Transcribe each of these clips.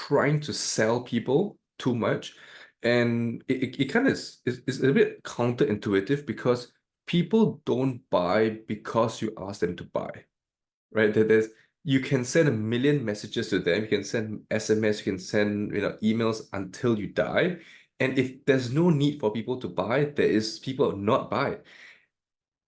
trying to sell people too much. And it kind of is a bit counterintuitive because people don't buy because you ask them to buy, right? You can send a million messages to them, you can send SMS, you can send emails until you die. And if there's no need for people to buy, there is people not buy.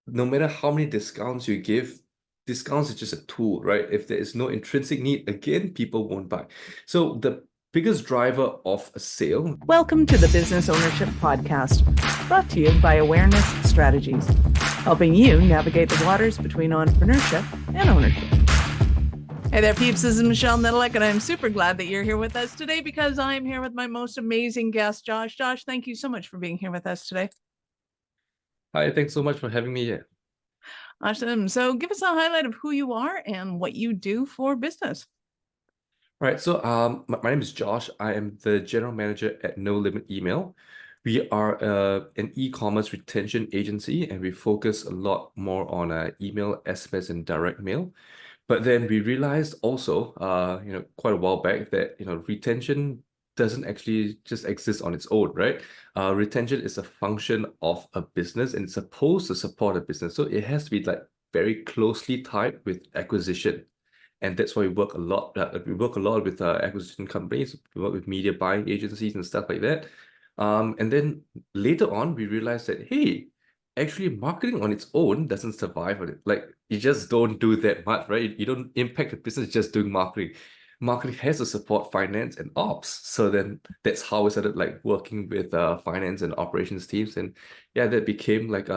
No matter how many discounts you give, discounts is just a tool, right? If there is no intrinsic need, again, people won't buy. So the biggest driver of a sale. Welcome to the Business Ownership Podcast, brought to you by Awareness Strategies, helping you navigate the waters between entrepreneurship and ownership. Hey there, peeps. This is Michelle Nedelec, and I'm super glad that you're here with us today because I'm here with my most amazing guest, Josh. Josh, thank you so much for being here with us today. Hi, thanks so much for having me here. Awesome. So give us a highlight of who you are and what you do for business. Right. So my name is Josh. I am the general manager at No Limit Email. We are an e-commerce retention agency, and we focus a lot more on email, SMS, and direct mail. But then we realized also, quite a while back that, retention doesn't actually just exist on its own, right? Retention is a function of a business and it's supposed to support a business. So it has to be like very closely tied with acquisition. And that's why we work a lot. We work a lot with acquisition companies. We work with media buying agencies and stuff like that. And then later on, we realized that, hey, actually marketing on its own doesn't survive on it. Like you just don't do that much, right? You don't impact the business just doing marketing. Marketing has to support finance and ops. So then that's how we started like working with finance and operations teams. And yeah, that became like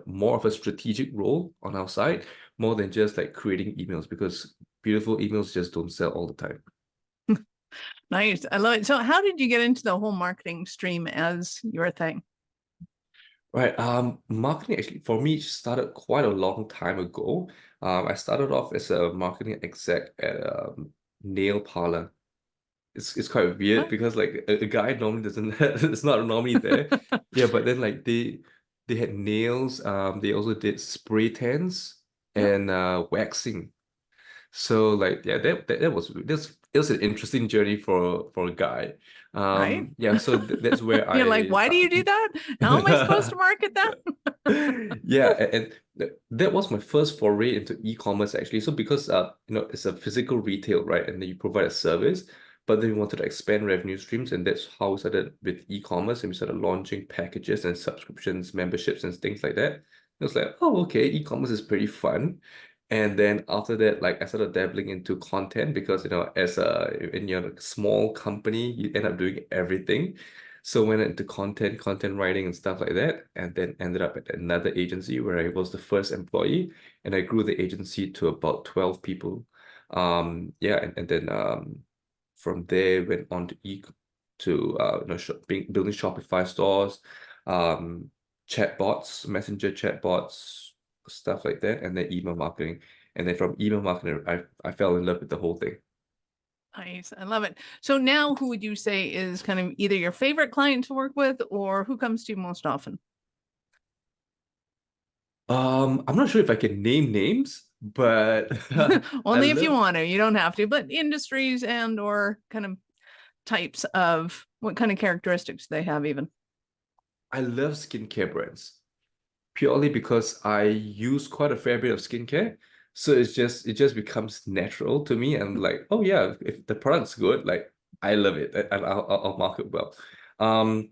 more of a strategic role on our side, more than just like creating emails, because beautiful emails just don't sell all the time. Nice. I love it. So how did you get into the whole marketing stream as your thing? Right. Marketing actually for me started quite a long time ago. I started off as a marketing exec at a nail parlor. It's quite weird because like a guy normally doesn't it's not normally there. Yeah, but then like they had nails, they also did spray tans and waxing. So like yeah, that was it was an interesting journey for a guy. Right. Yeah, so that's where You're like, why do you do that? How am I supposed to market that? Yeah, and that was my first foray into e-commerce actually. So because it's a physical retail, right? And then you provide a service, but then we wanted to expand revenue streams, and that's how we started with e-commerce, and we started launching packages and subscriptions, memberships, and things like that. It was like, oh, okay, e-commerce is pretty fun. And then after that, like I started dabbling into content because as in your small company, you end up doing everything. So went into content writing and stuff like that, and then ended up at another agency where I was the first employee, and I grew the agency to about 12 people. Yeah, and then from there went on to building Shopify stores, um, chatbots, messenger chatbots, stuff like that, and then email marketing. And then from email marketing, I fell in love with the whole thing. Nice. I love it. So now who would you say is kind of either your favorite client to work with or who comes to you most often? I'm not sure if I can name names, but Only if you want to. You don't have to, but industries and or kind of types of what kind of characteristics they have even. I love skincare brands purely because I use quite a fair bit of skincare. So it just becomes natural to me, and like, oh yeah, if the product's good, like I love it, and I'll market well. Um,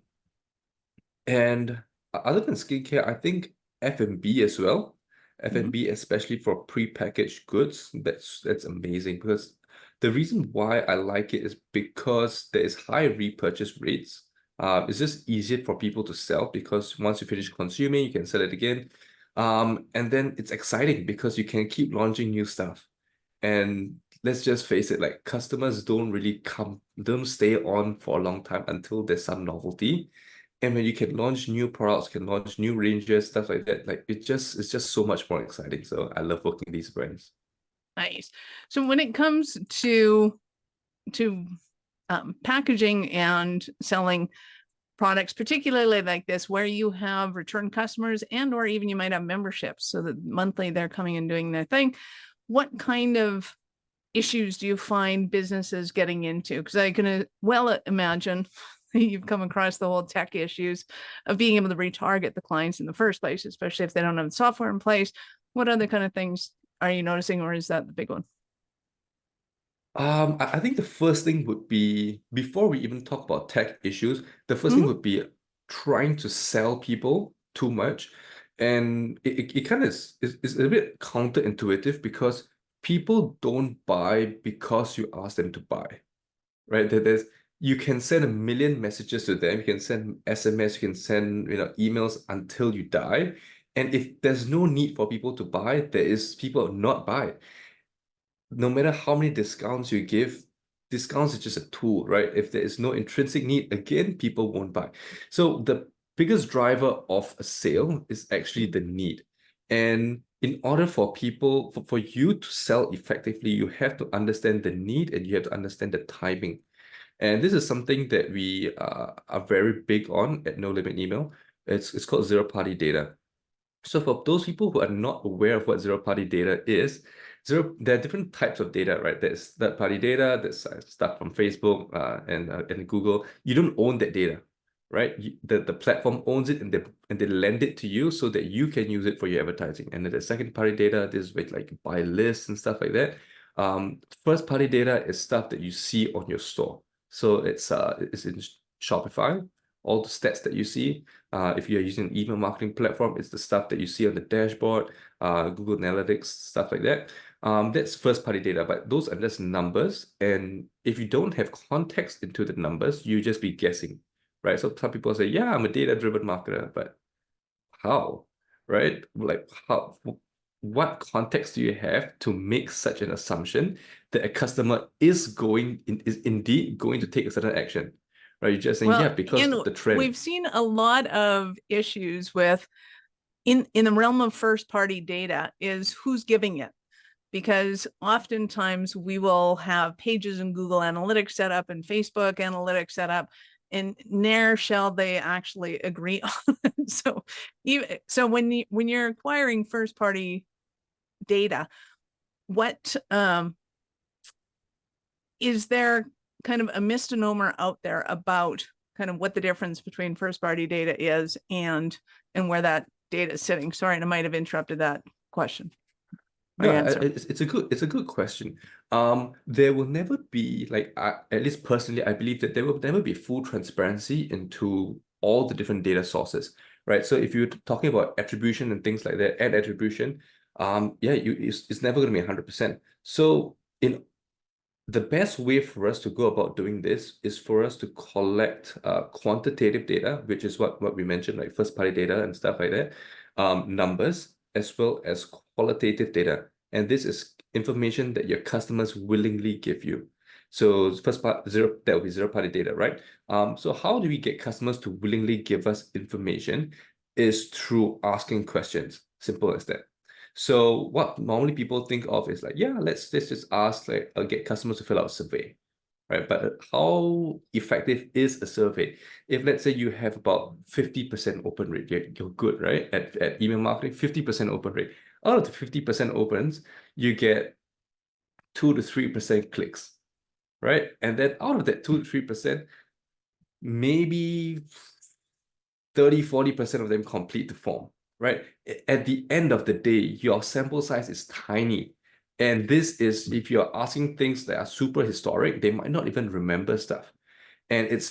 and other than skincare, I think F&B as well. F&B, especially for prepackaged goods, that's amazing because the reason why I like it is because there is high repurchase rates. It's just easier for people to sell because once you finish consuming, you can sell it again. And then it's exciting because you can keep launching new stuff. And let's just face it, like customers don't stay on for a long time until there's some novelty. And when you can launch new products, can launch new ranges, stuff like that, like it's just so much more exciting. So I love working with these brands. Nice. So when it comes to packaging and selling products, particularly like this, where you have return customers and or even you might have memberships so that monthly they're coming and doing their thing, what kind of issues do you find businesses getting into? Because I can well imagine you've come across the whole tech issues of being able to retarget the clients in the first place, especially if they don't have the software in place. What other kind of things are you noticing, or is that the big one? I think the first thing would be, before we even talk about tech issues, the first thing Mhm. would be trying to sell people too much. And it kind of is a bit counterintuitive because people don't buy because you ask them to buy, right? You can send a million messages to them, you can send SMS, you can send emails until you die. And if there's no need for people to buy, there is people not buy. No matter how many discounts you give, discounts is just a tool, right? If there is no intrinsic need, again, people won't buy. So the biggest driver of a sale is actually the need. And in order for people, for you to sell effectively, you have to understand the need and you have to understand the timing. And this is something that we are very big on at No Limit Email. It's called zero party data. So for those people who are not aware of what zero-party data is, there are different types of data, right? There's third-party data, there's stuff from Facebook and Google. You don't own that data, right? The platform owns it and they lend it to you so that you can use it for your advertising. And then the second-party data, this is with like buy lists and stuff like that. First-party data is stuff that you see on your store. So it's in Shopify, all the stats that you see. If you're using an email marketing platform, it's the stuff that you see on the dashboard, Google Analytics, stuff like that. That's first-party data, but those are just numbers. And if you don't have context into the numbers, you just be guessing, right? So some people say, yeah, I'm a data-driven marketer, but how, right? Like what context do you have to make such an assumption that a customer is indeed going to take a certain action? Right? You're just saying, Well, yeah, because and of the trend. we've seen a lot of issues with in the realm of first party data is who's giving it, because oftentimes we will have pages in Google Analytics set up and Facebook Analytics set up, and ne'er shall they actually agree on it. So when you're acquiring first party data, what is there kind of a misnomer out there about kind of what the difference between first party data is and where that data is sitting? Sorry, and I might have interrupted that question or No, answer. it's a good question. There will never be like at least personally, I believe that there will never be full transparency into all the different data sources, right? So if you're talking about attribution and things like that, ad attribution, yeah, it's never going to be 100%. So in the best way for us to go about doing this is for us to collect quantitative data, which is what we mentioned, like first party data and stuff like that, numbers, as well as qualitative data. And this is information that your customers willingly give you. So first part zero, that will be zero party data, right? So how do we get customers to willingly give us information is through asking questions. Simple as that. So what normally people think of is like, yeah, let's just ask, like, get customers to fill out a survey, right? But how effective is a survey? If let's say you have about 50% open rate, you're good, right? At email marketing, 50% open rate. Out of the 50% opens, you get 2 to 3% clicks, right? And then out of that 2 to 3%, maybe 30-40% of them complete the form, right? At the end of the day, your sample size is tiny. And this is, if you're asking things that are super historic, they might not even remember stuff. And it's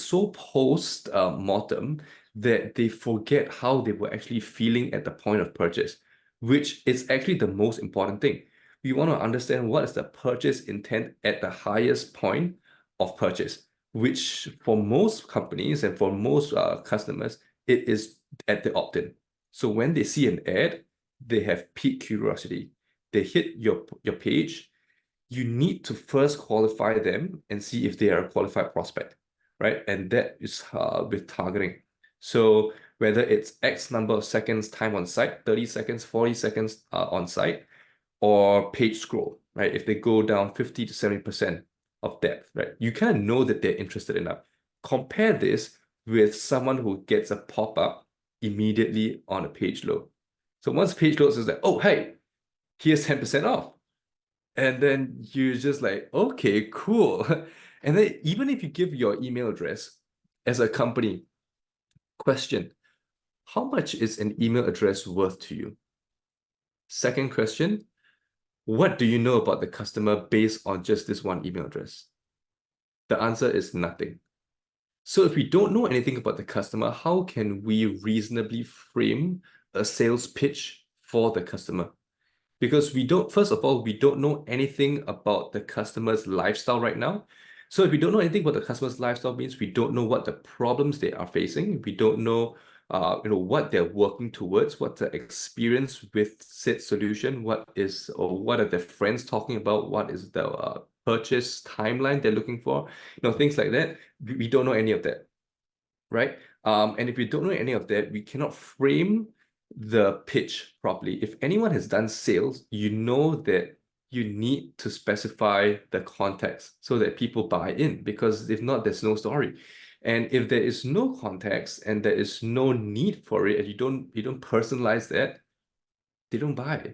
so post mortem that they forget how they were actually feeling at the point of purchase, which is actually the most important thing. We want to understand what is the purchase intent at the highest point of purchase, which for most companies and for most customers, it is at the opt-in. So when they see an ad, they have peak curiosity. They hit your page. You need to first qualify them and see if they are a qualified prospect, right? And that is with targeting. So whether it's X number of seconds time on site, 30 seconds, 40 seconds on site, or page scroll, right? If they go down 50 to 70% of depth, right? You kind of know that they're interested enough. Compare this with someone who gets a pop-up immediately on a page load. So once page loads, is like, oh, hey, here's 10% off. And then you're just like, okay, cool. And then even if you give your email address as a company, question, how much is an email address worth to you? Second question, what do you know about the customer based on just this one email address? The answer is nothing. So if we don't know anything about the customer, how can we reasonably frame a sales pitch for the customer? Because we don't, first of all, we don't know anything about the customer's lifestyle right now. So if we don't know anything about the customer's lifestyle, means we don't know what the problems they are facing. We don't know, what they're working towards, what the experience with said solution, what are their friends talking about, what is the purchase timeline they're looking for, things like that. We don't know any of that, right? And if we don't know any of that, we cannot frame the pitch properly. If anyone has done sales, you know that you need to specify the context so that people buy in, because if not, there's no story. And if there is no context and there is no need for it, and you don't personalize that, they don't buy.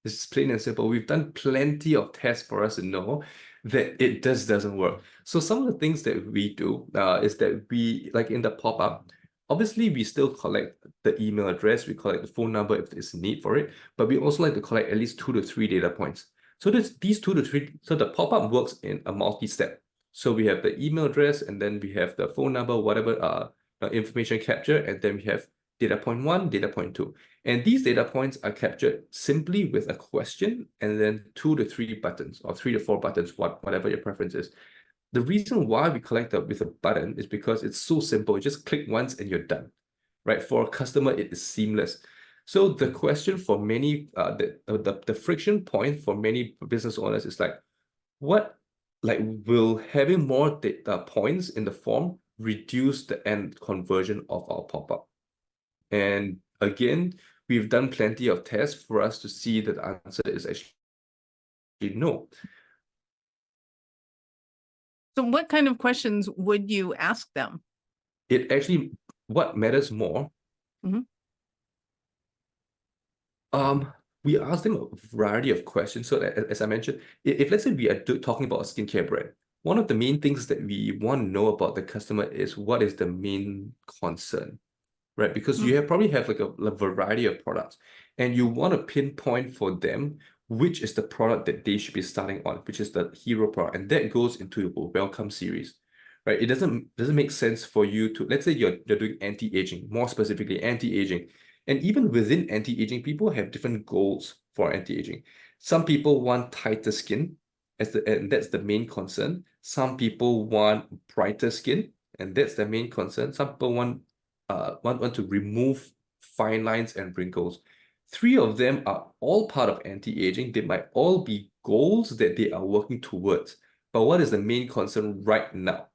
It's plain and simple. We've done plenty of tests for us to know that it just doesn't work. So some of the things that we do is that we, like in the pop-up, obviously we still collect the email address, we collect the phone number if there's a need for it, but we also like to collect at least 2 to 3 data points. So these 2 to 3, so the pop-up works in a multi-step. So we have the email address, and then we have the phone number, whatever information capture, and then we have data point 1, data point 2. And these data points are captured simply with a question and then 2 to 3 buttons or 3 to 4 buttons, whatever your preference is. The reason why we collect that with a button is because it's so simple. You just click once and you're done, right? For a customer, it is seamless. So the question for many, the friction point for many business owners is like, will having more data points in the form reduce the end conversion of our pop-up? And again, we've done plenty of tests for us to see that the answer is actually no. So what kind of questions would you ask them? It actually, what matters more, we ask them a variety of questions. So as I mentioned, if let's say we are talking about a skincare brand, one of the main things that we want to know about the customer is what is the main concern, right? Because you probably have like a variety of products, and you want to pinpoint for them which is the product that they should be starting on, which is the hero product, and that goes into your welcome series, right? It doesn't make sense for you to, let's say you're doing anti-aging, more specifically anti-aging, and even within anti-aging, people have different goals for anti-aging. Some people want tighter skin, and that's the main concern. Some people want brighter skin, and that's the main concern. Some people want to remove fine lines and wrinkles. 3 of them are all part of anti-aging. They might all be goals that they are working towards. But what is the main concern right now?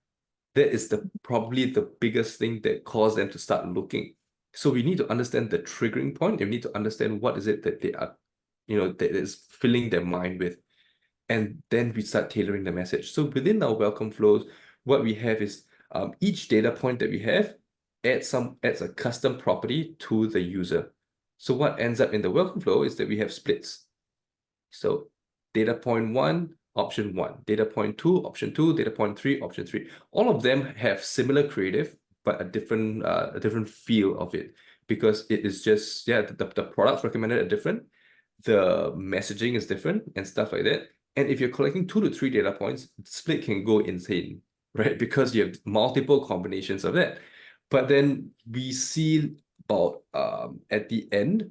That is probably the biggest thing that caused them to start looking. So we need to understand the triggering point, and we need to understand what is it that they are, that is filling their mind with. And then we start tailoring the message. So within our welcome flows, what we have is each data point that we have adds a custom property to the user. So what ends up in the welcome flow is that we have splits. So data point 1, option 1, data point 2, option 2, data point 3, option 3. All of them have similar creative, but a different feel of it, because it is just, the products recommended are different, the messaging is different, and stuff like that. And if you're collecting 2 to 3 data points, the split can go insane, right? Because you have multiple combinations of that. But then we see about at the end,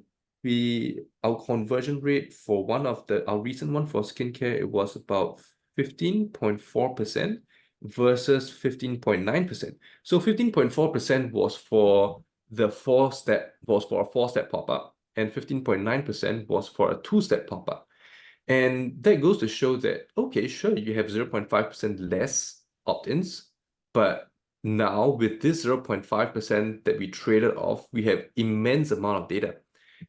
our conversion rate for our recent one for skincare, it was about 15.4% versus 15.9%. So 15.4% was for a 4-step pop-up, and 15.9% was for a 2-step pop-up. And that goes to show that, okay, sure, you have 0.5% less opt-ins, but now with this 0.5% that we traded off, we have immense amount of data.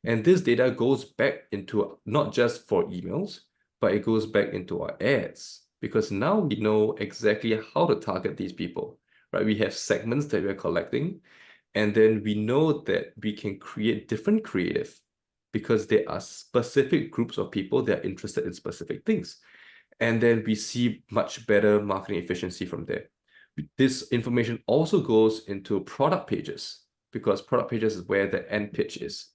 And this data goes back into not just for emails, but it goes back into our ads, because now we know exactly how to target these people, right? We have segments that we're collecting, and then we know that we can create different creative because there are specific groups of people that are interested in specific things. And then we see much better marketing efficiency from there. This information also goes into product pages, because product pages is where the end pitch is.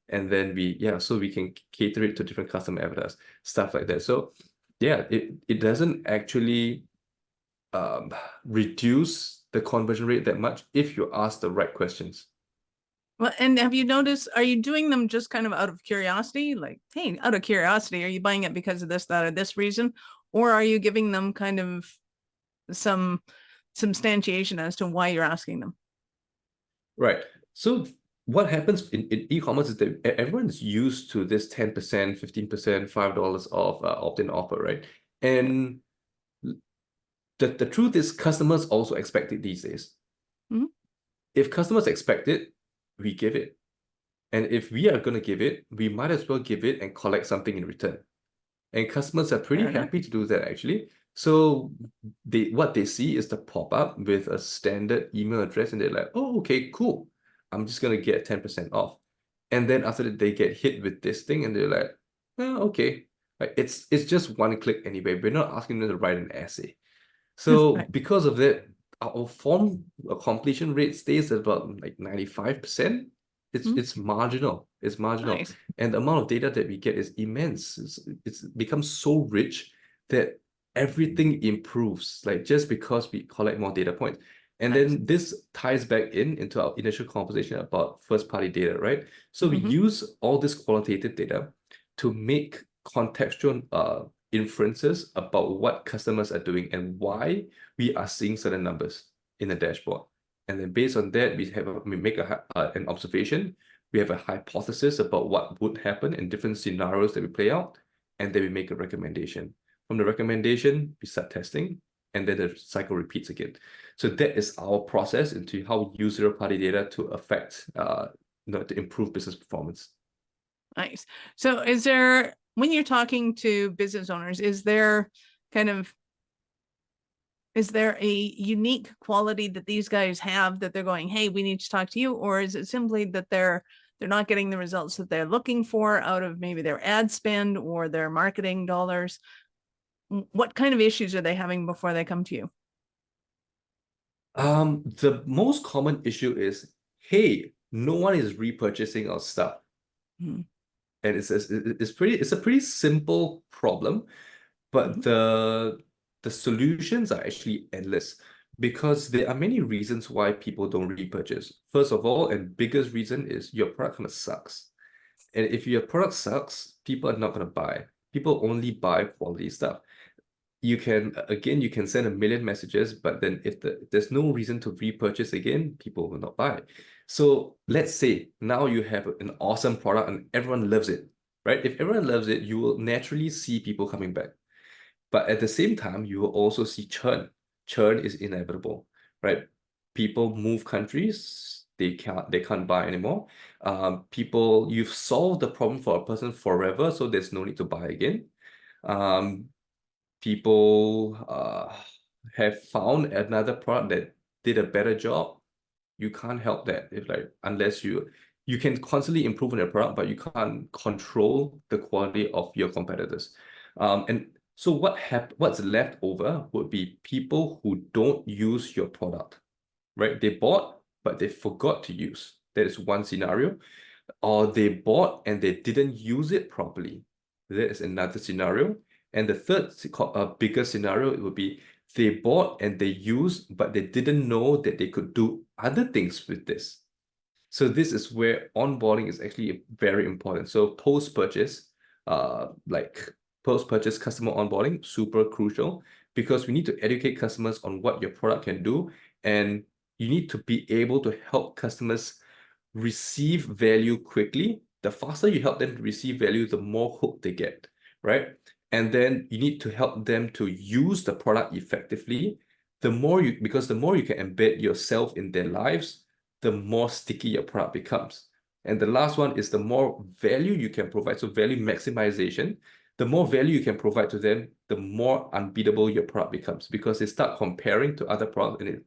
And then so we can cater it to different customer avatars, stuff like that. So yeah, it doesn't actually reduce the conversion rate that much if you ask the right questions. Well, and have you noticed, are you doing them just kind of out of curiosity? Like, hey, out of curiosity, are you buying it because of this, that, or this reason? Or are you giving them kind of some substantiation as to why you're asking them? Right. So what happens in e-commerce is that everyone's used to this 10%, 15%, $5 off opt-in offer, right? And the truth is customers also expect it these days. Mhm. If customers expect it, we give it. And if we are going to give it, we might as well give it and collect something in return. And customers are pretty Fair enough. happy to do that, actually. So what they see is the pop-up with a standard email address, and they're like, oh, okay, cool. I'm just going to get 10% off. And then after that, they get hit with this thing, and they're like, oh, okay. Like, it's just one click anyway. We're not asking them to write an essay. So Right. because of that, our form completion rate stays at about like 95%. It's marginal. It's marginal. Nice. And the amount of data that we get is immense. It's becomes so rich that everything improves, like just because we collect more data points. And Nice. then this ties back into our initial conversation about first-party data, right? So we Mhm. use all this qualitative data to make contextual inferences about what customers are doing and why we are seeing certain numbers in the dashboard. And then based on that, we make an observation. We have a hypothesis about what would happen in different scenarios that we play out, and then we make a recommendation. From the recommendation, we start testing, and then the cycle repeats again. So that is our process into how we use zero-party data to affect, to improve business performance. Nice. So is there, when you're talking to business owners, is there a unique quality that these guys have that they're going, hey, we need to talk to you? Or is it simply that they're not getting the results that they're looking for out of maybe their ad spend or their marketing dollars? What kind of issues are they having before they come to you? The most common issue is, hey, no one is repurchasing our stuff. Mhm. And it's a pretty simple problem, but the solutions are actually endless, because there are many reasons why people don't repurchase. First of all, and biggest reason is your product kind of sucks. And if your product sucks, people are not going to buy. People only buy quality stuff. You can send a million messages, but then if there's no reason to repurchase again, people will not buy. So let's say now you have an awesome product and everyone loves it, right? If everyone loves it, you will naturally see people coming back. But at the same time, you will also see churn. Churn is inevitable, right? People move countries, they can't buy anymore. You've solved the problem for a person forever, so there's no need to buy again. People have found another product that did a better job. You can't help that unless you can constantly improve on your product, but you can't control the quality of your competitors. And so what's left over would be people who don't use your product, right? They bought, but they forgot to use. That is one scenario. Or they bought and they didn't use it properly. That is another scenario. And the third bigger scenario, it would be they bought and they used, but they didn't know that they could do other things with this. So this is where onboarding is actually very important. So post-purchase, post-purchase customer onboarding, super crucial, because we need to educate customers on what your product can do. And you need to be able to help customers receive value quickly. The faster you help them to receive value, the more hook they get, right? And then you need to help them to use the product effectively. Because the more you can embed yourself in their lives, the more sticky your product becomes. And the last one is the more value you can provide. So value maximization. The more value you can provide to them, the more unbeatable your product becomes, because they start comparing to other products, and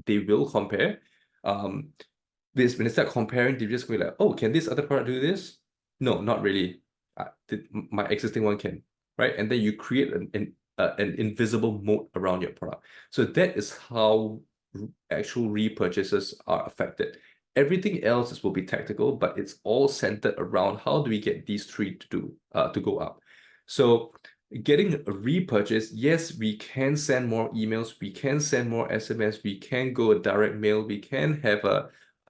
they will compare. When they start comparing, they just go like, oh, can this other product do this? No, not really. My existing one can, right? And then you create an invisible moat around your product. So that is how actual repurchases are affected. Everything else will be tactical, but it's all centered around how do we get these three to go up. So getting a repurchase, yes, we can send more emails, we can send more SMS, we can go a direct mail, we can have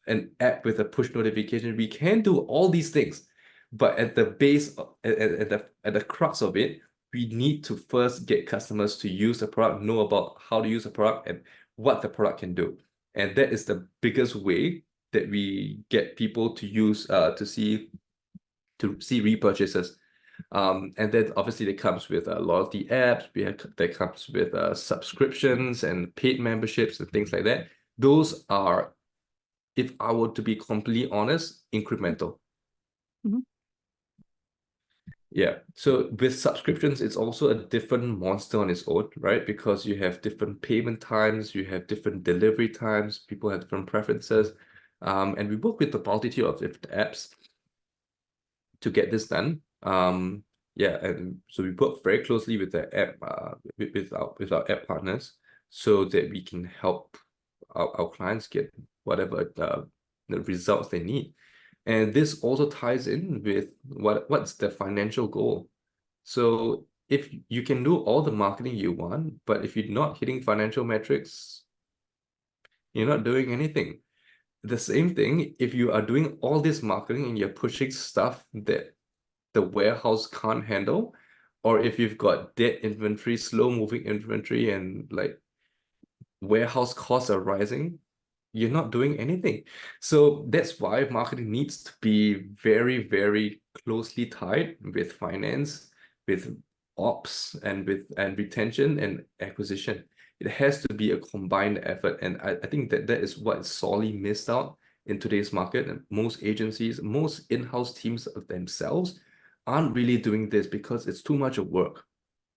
an app with a push notification, we can do all these things. But at the base, at the crux of it, we need to first get customers to use the product, know about how to use the product and what the product can do. And that is the biggest way that we get people to use to see repurchases. And then obviously it comes with loyalty apps, that comes with subscriptions and paid memberships and things like that. Those are, if I were to be completely honest, incremental. Mhm. Yeah. So with subscriptions, it's also a different monster on its own, right? Because you have different payment times, you have different delivery times, people have different preferences. And we work with a multitude of different apps to get this done. Yeah, and so we work very closely with the app, with our app partners, so that we can help our clients get whatever the results they need. And this also ties in with what's the financial goal. So if you can do all the marketing you want, but if you're not hitting financial metrics, you're not doing anything. The same thing, if you are doing all this marketing and you're pushing stuff that the warehouse can't handle, or if you've got dead inventory, slow moving inventory, and like warehouse costs are rising, you're not doing anything. So that's why marketing needs to be very, very closely tied with finance, with ops, and retention and acquisition. It has to be a combined effort. And I think that is what is sorely missed out in today's market. And most agencies, most in-house teams of themselves aren't really doing this because it's too much of work.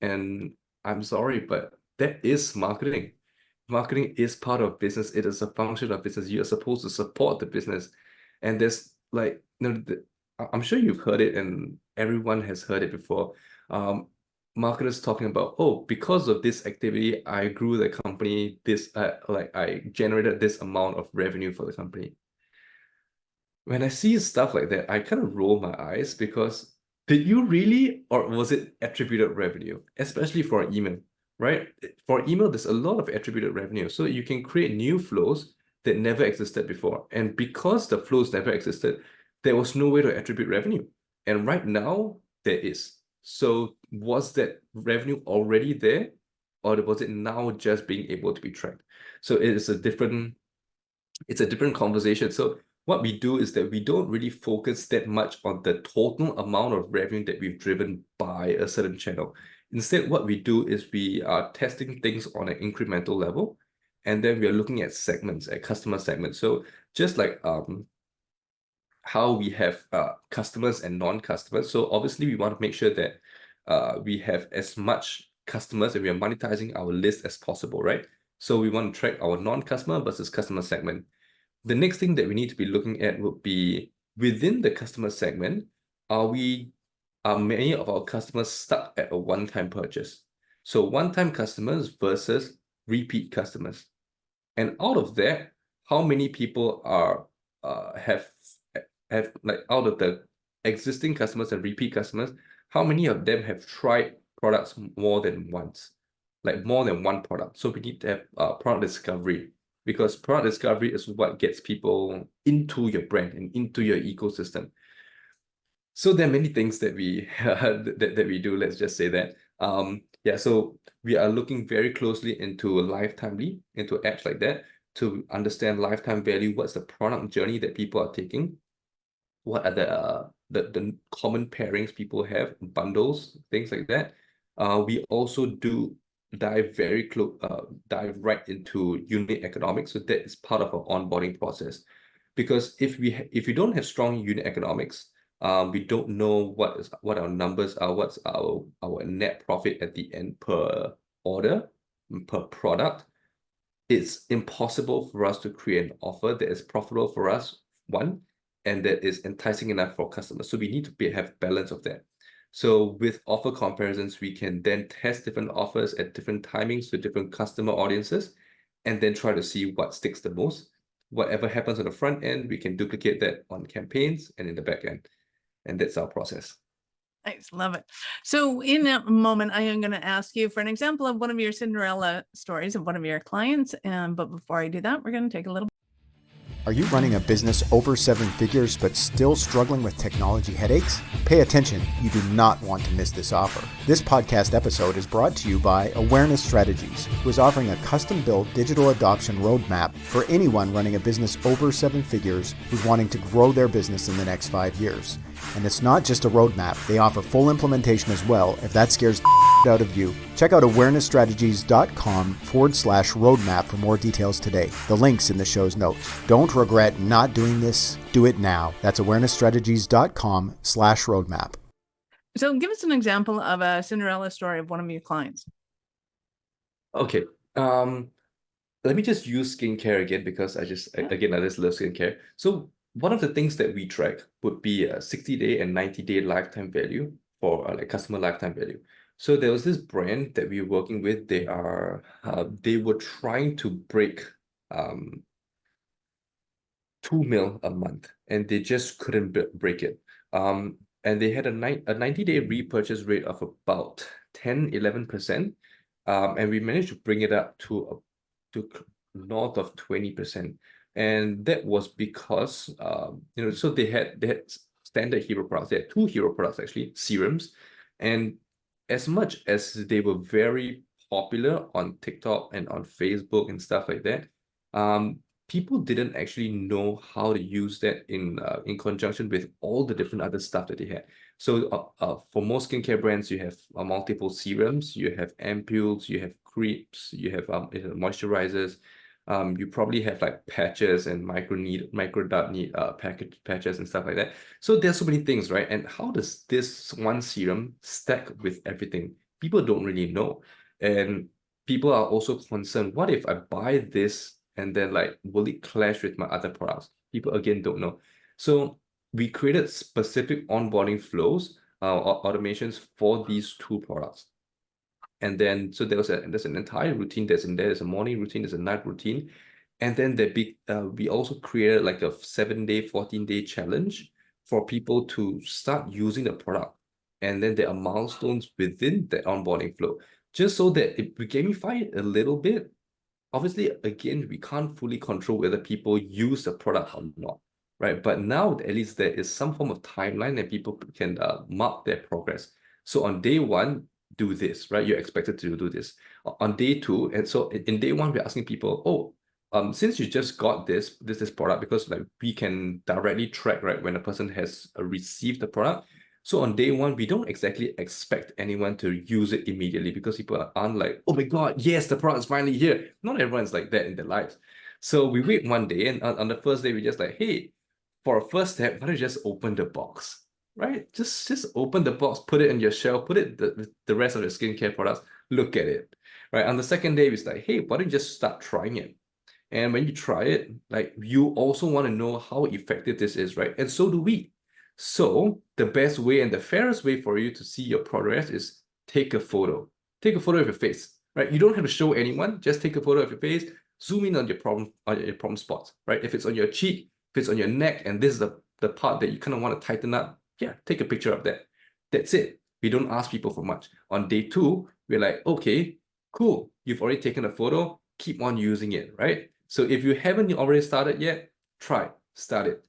And I'm sorry, but that is marketing. Marketing is part of business. It is a function of business. You're supposed to support the business. And there's like, I'm sure you've heard it and everyone has heard it before. Marketers talking about, oh, because of this activity, I grew the company this, like I generated this amount of revenue for the company. When I see stuff like that, I kind of roll my eyes because did you really, or was it attributed revenue, especially for an email, right? For email, there's a lot of attributed revenue. So you can create new flows that never existed before. And because the flows never existed, there was no way to attribute revenue. And right now, there is. So was that revenue already there, or was it now just being able to be tracked? So it's a different conversation. So what we do is that we don't really focus that much on the total amount of revenue that we've driven by a certain channel. Instead, what we do is we are testing things on an incremental level, and then we are looking at segments, at customer segments. So just like how we have customers and non-customers. So obviously we want to make sure that we have as much customers and we are monetizing our list as possible, right? So we want to track our non-customer versus customer segment. The next thing that we need to be looking at would be within the customer segment, are many of our customers stuck at a one-time purchase? So one-time customers versus repeat customers. And out of that, how many people are have like out of the existing customers and repeat customers, how many of them have tried products more than once, like more than one product? So we need to have product discovery, because product discovery is what gets people into your brand and into your ecosystem. So there are many things that we that we do. Let's just say that. Yeah. So we are looking very closely into Lifetimely, into apps like that, to understand lifetime value. What's the product journey that people are taking? What are the common pairings people have, bundles, things like that. We also do dive right into unit economics. So that is part of our onboarding process. Because if you don't have strong unit economics, we don't know what our numbers are, what's our net profit at the end per order, per product. It's impossible for us to create an offer that is profitable for us, one, and that is enticing enough for customers. So we need to have balance of that. So with offer comparisons, we can then test different offers at different timings to different customer audiences, and then try to see what sticks the most. Whatever happens on the front end, we can duplicate that on campaigns and in the back end. And that's our process. Nice, love it. So in a moment, I am going to ask you for an example of one of your Cinderella stories of one of your clients. But before I do that, we're going to take a little. Are you running a business over 7 figures but still struggling with technology headaches? Pay attention, you do not want to miss this offer. This podcast episode is brought to you by Awareness Strategies, who is offering a custom-built digital adoption roadmap for anyone running a business over 7 figures who's wanting to grow their business in the next 5 years. And it's not just a roadmap, they offer full implementation as well if that scares the out of you. Check out awarenessstrategies.com/roadmap for more details today. The link's in the show's notes. Don't regret not doing this. Do it now. That's awarenessstrategies.com/roadmap. So give us an example of a Cinderella story of one of your clients. Okay. Let me just use skincare again because I just love skincare. So one of the things that we track would be a 60-day and 90-day lifetime value for like customer lifetime value. So there was this brand that we were working with. They were trying to break 2 mil a month, and they just couldn't break it. And they had a 90-day repurchase rate of about 10-11%. And we managed to bring it up to north of 20%. And that was because so they had standard hero products. They had 2 hero products actually, serums. And as much as they were very popular on TikTok and on Facebook and stuff like that, people didn't actually know how to use that in conjunction with all the different other stuff that they had. So for most skincare brands, you have multiple serums, you have ampules, you have creams, you have moisturizers. You probably have like patches and micro dot package patches and stuff like that. So there's so many things, right? And how does this one serum stack with everything? People don't really know. And people are also concerned, what if I buy this and then like, will it clash with my other products? People again don't know. So we created specific onboarding flows, automations for these 2 products. And then, so there's an entire routine that's in there. There's a morning routine, there's a night routine. And then we also created like a 7-day, 14-day challenge for people to start using the product. And then there are milestones within the onboarding flow, just so that if we gamify it a little bit. Obviously, again, we can't fully control whether people use the product or not, right? But now at least there is some form of timeline that people can mark their progress. So on day 1, do this, right? You're expected to do this. On day 2, and so in day 1, we're asking people, since you just got this product, because like we can directly track, right, when a person has received the product. So on day 1, we don't exactly expect anyone to use it immediately because people aren't like, oh my God, yes, the product is finally here. Not everyone's like that in their lives. So we wait one day, and on the first day, we just like, hey, for a first step, why don't you just open the box? Right? Just open the box, put it on your shelf, put it with the rest of your skincare products, look at it. Right? On the second day, it's like, hey, why don't you just start trying it? And when you try it, like you also want to know how effective this is, right? And so do we. So the best way and the fairest way for you to see your progress is take a photo. Take a photo of your face, right? You don't have to show anyone, just take a photo of your face, zoom in on your problem spots, right? If it's on your cheek, if it's on your neck, and this is the part that you kind of want to tighten up, yeah, take a picture of that. That's it. We don't ask people for much. On day 2, we're like, okay, cool. You've already taken a photo, keep on using it, right? So if you haven't already started yet, start it.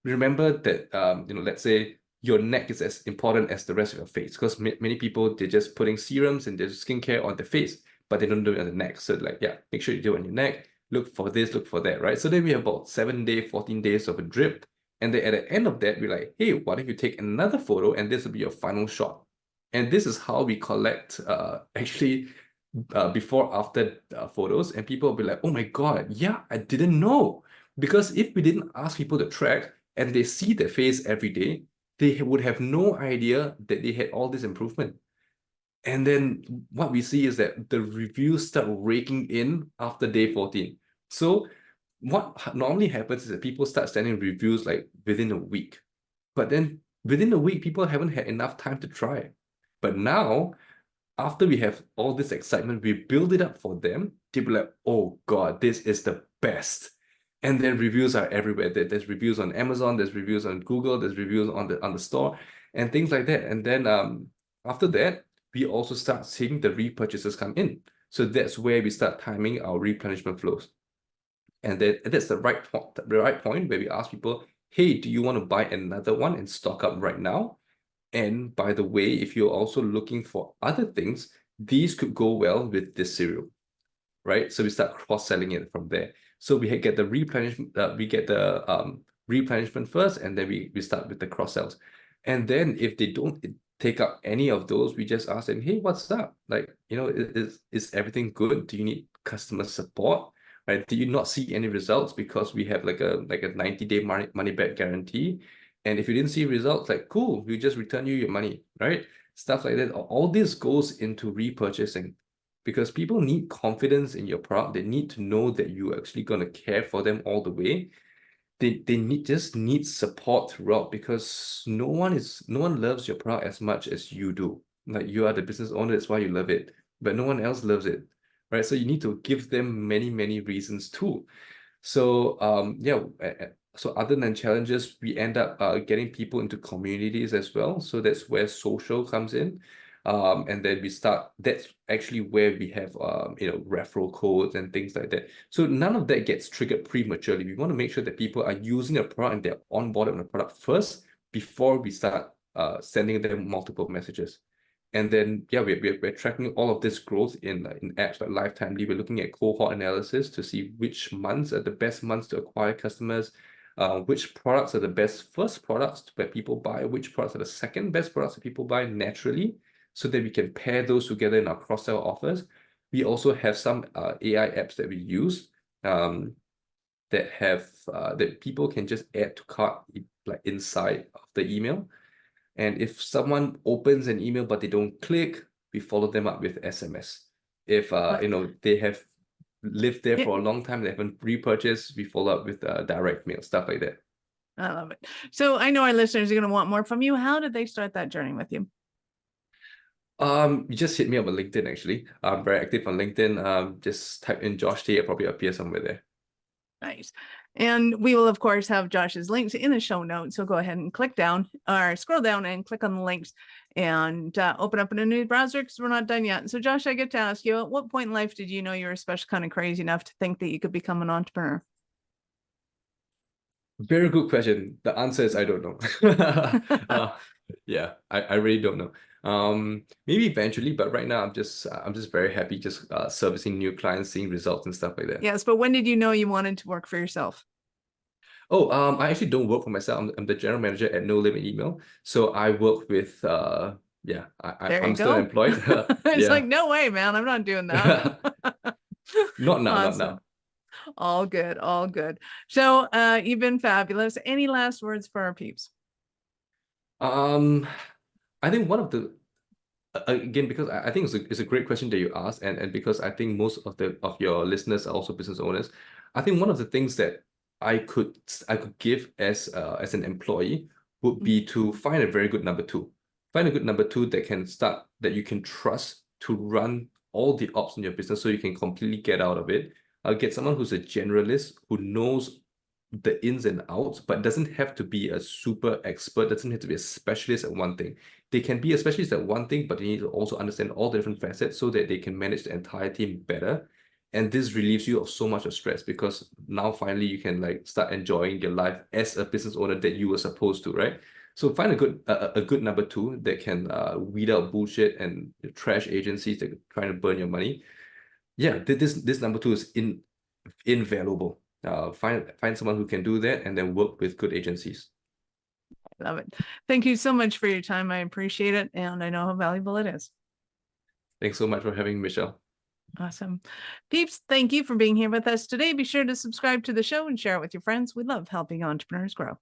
Remember that, let's say your neck is as important as the rest of your face, because many people, they're just putting serums and their skincare on their face, but they don't do it on the neck. So like, yeah, make sure you do it on your neck. Look for this, look for that, right? So then we have about 7-day, 14 days of a drip. And then at the end of that, we're like, hey, why don't you take another photo and this will be your final shot. And this is how we collect before after photos, and people will be like, oh my God, yeah, I didn't know. Because if we didn't ask people to track and they see their face every day, they would have no idea that they had all this improvement. And then what we see is that the reviews start raking in after day 14. So what normally happens is that people start sending reviews like within a week. But then within a week, people haven't had enough time to try. But now, after we have all this excitement, we build it up for them. They'll be like, oh God, this is the best. And then reviews are everywhere. There's reviews on Amazon, there's reviews on Google, there's reviews on the store, and things like that. And then after that, we also start seeing the repurchases come in. So that's where we start timing our replenishment flows. And that's the right point where we ask people, hey, do you want to buy another one and stock up right now? And by the way, if you're also looking for other things, these could go well with this cereal, right? So we start cross-selling it from there. So we get the replenishment, replenishment first, and then we start with the cross-sells. And then if they don't take up any of those, we just ask them, hey, what's up? Like, is everything good? Do you need customer support? Right? Do you not see any results? Because we have like a 90-day money back guarantee. And if you didn't see results, like, cool, we just return you your money, right? Stuff like that. All this goes into repurchasing because people need confidence in your product. They need to know that you're actually going to care for them all the way. They just need support throughout because no one loves your product as much as you do. Like, you are the business owner, that's why you love it, but no one else loves it, right? So you need to give them many, many reasons too. So so other than challenges, we end up getting people into communities as well. So that's where social comes in. And then that's actually where we have referral codes and things like that. So none of that gets triggered prematurely. We want to make sure that people are using a product and they're onboarded on the product first before we start sending them multiple messages. And then, yeah, we're tracking all of this growth in apps like Lifetime. We're looking at cohort analysis to see which months are the best months to acquire customers, which products are the best first products where people buy, which products are the second best products that people buy naturally, so that we can pair those together in our cross-sell offers. We also have some AI apps that we use that people can just add to cart like inside of the email. And if someone opens an email but they don't click, we follow them up with SMS. If they have lived there for a long time, they haven't repurchased, we follow up with direct mail, stuff like that. I love it. So I know our listeners are going to want more from you. How did they start that journey with you? You just hit me up on LinkedIn, actually. I'm very active on LinkedIn. Just type in Josh Tay, it'll probably appear somewhere there. Nice. And we will, of course, have Josh's links in the show notes. So go ahead and click down or scroll down and click on the links and open up in a new browser because we're not done yet. So, Josh, I get to ask you, at what point in life did you know you were special kind of crazy enough to think that you could become an entrepreneur? Very good question. The answer is I don't know. Yeah, I really don't know. Maybe eventually, but right now I'm just very happy just servicing new clients, seeing results and stuff like that. Yes, but when did you know you wanted to work for yourself? Oh, I actually don't work for myself. I'm the general manager at No Limit Email. So I work with I'm still employed. It's like, no way, man, I'm not doing that. Not now, awesome. not now. All good, all good. So you've been fabulous. Any last words for our peeps? I think one of the again, because I think it's a great question that you asked, and because I think most of your listeners are also business owners. I think one of the things that I could give as an employee would be to find a very good number two. Find a good number two that you can trust to run all the ops in your business so you can completely get out of it. I'll get someone who's a generalist who knows the ins and outs, but doesn't have to be a super expert, doesn't have to be a specialist at one thing. They can be a specialist at one thing, but they need to also understand all the different facets so that they can manage the entire team better. And this relieves you of so much of stress because now finally you can like start enjoying your life as a business owner that you were supposed to, right? So find a good number two that can weed out bullshit and trash agencies that are trying to burn your money. Yeah, this number two is invaluable. Find someone who can do that and then work with good agencies. I love it. Thank you so much for your time. I appreciate it. And I know how valuable it is. Thanks so much for having me, Michelle. Awesome. Peeps, thank you for being here with us today. Be sure to subscribe to the show and share it with your friends. We love helping entrepreneurs grow.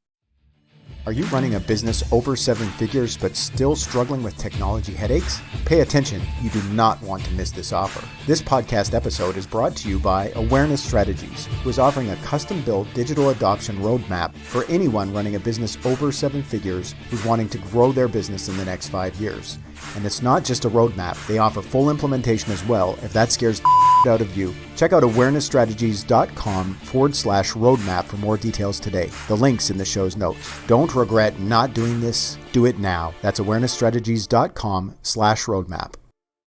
Are you running a business over 7 figures but still struggling with technology headaches? Pay attention, you do not want to miss this offer. This podcast episode is brought to you by Awareness Strategies, who is offering a custom-built digital adoption roadmap for anyone running a business over 7 figures who's wanting to grow their business in the next 5 years. And it's not just a roadmap, they offer full implementation as well if that scares the out of you. Check out awarenessstrategies.com/roadmap for more details today. The link's in the show's notes. Don't regret not doing this. Do it now. That's awarenessstrategies.com/roadmap.